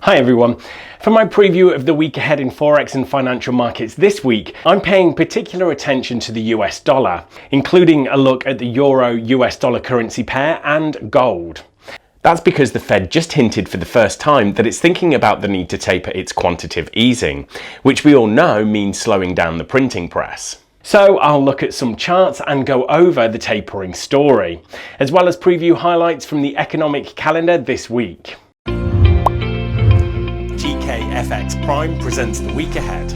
Hi everyone. For my preview of the week ahead in Forex and financial markets this week, I'm paying particular attention to the US dollar, including a look at the Euro-US dollar currency pair and gold. That's because the Fed just hinted for the first time that it's thinking about the need to taper its quantitative easing, which we all know means slowing down the printing press. So I'll look at some charts and go over the tapering story, as well as preview highlights from the economic calendar this week. GKFX Prime presents the week ahead.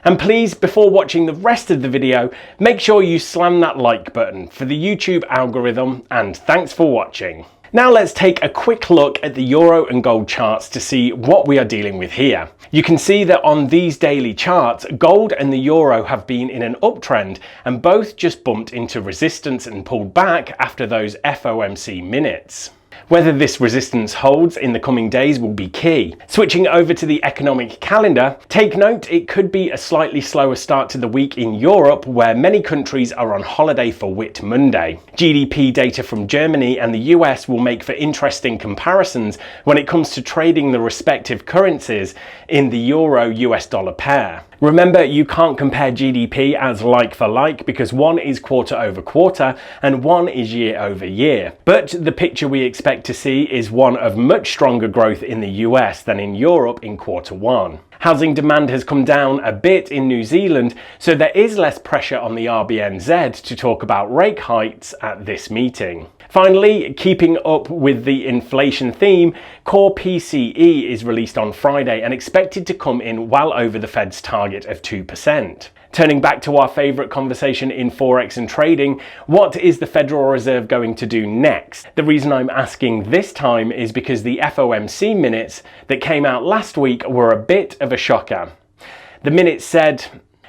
And please, before watching the rest of the video, make sure you slam that like button for the YouTube algorithm, and thanks for watching. Now let's take a quick look at the euro and gold charts to see what we are dealing with here. You can see that on these daily charts, gold and the euro have been in an uptrend and both just bumped into resistance and pulled back after those FOMC minutes. Whether this resistance holds in the coming days will be key. Switching over to the economic calendar, take note it could be a slightly slower start to the week in Europe, where many countries are on holiday for Whit Monday. GDP data from Germany and the US will make for interesting comparisons when it comes to trading the respective currencies in the euro-US dollar pair. Remember, you can't compare GDP as like for like because one is quarter over quarter and one is year over year. But the picture we expect to see is one of much stronger growth in the US than in Europe in quarter one. Housing demand has come down a bit in New Zealand, so there is less pressure on the RBNZ to talk about rate hikes at this meeting. Finally, keeping up with the inflation theme, core PCE is released on Friday and expected to come in well over the Fed's target of 2%. Turning back to our favourite conversation in Forex and trading, what is the Federal Reserve going to do next? The reason I'm asking this time is because the FOMC minutes that came out last week were a bit of a shocker. The minutes said,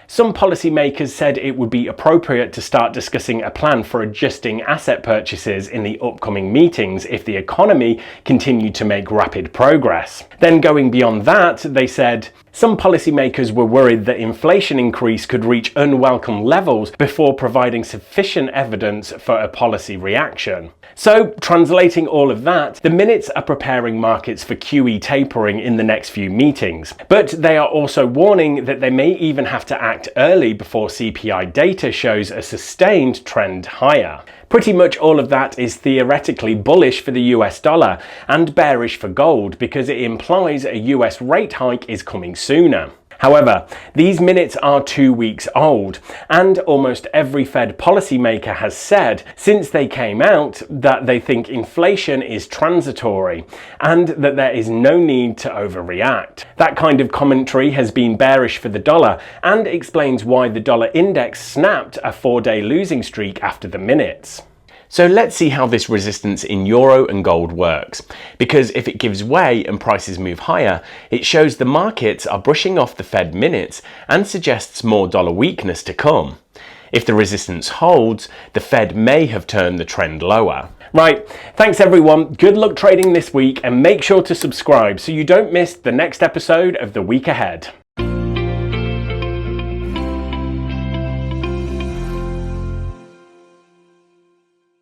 some policymakers said it would be appropriate to start discussing a plan for adjusting asset purchases in the upcoming meetings if the economy continued to make rapid progress. Then going beyond that, they said, some policymakers were worried that inflation increase could reach unwelcome levels before providing sufficient evidence for a policy reaction. So, translating all of that, the minutes are preparing markets for QE tapering in the next few meetings. But they are also warning that they may even have to act early before CPI data shows a sustained trend higher. Pretty much all of that is theoretically bullish for the US dollar and bearish for gold because it implies a US rate hike is coming sooner. However, these minutes are 2 weeks old, and almost every Fed policymaker has said since they came out that they think inflation is transitory and that there is no need to overreact. That kind of commentary has been bearish for the dollar and explains why the dollar index snapped a 4-day losing streak after the minutes. So let's see how this resistance in euro and gold works, because if it gives way and prices move higher, it shows the markets are brushing off the Fed minutes and suggests more dollar weakness to come. If the resistance holds, the Fed may have turned the trend lower. Right, thanks everyone, good luck trading this week and make sure to subscribe so you don't miss the next episode of the week ahead.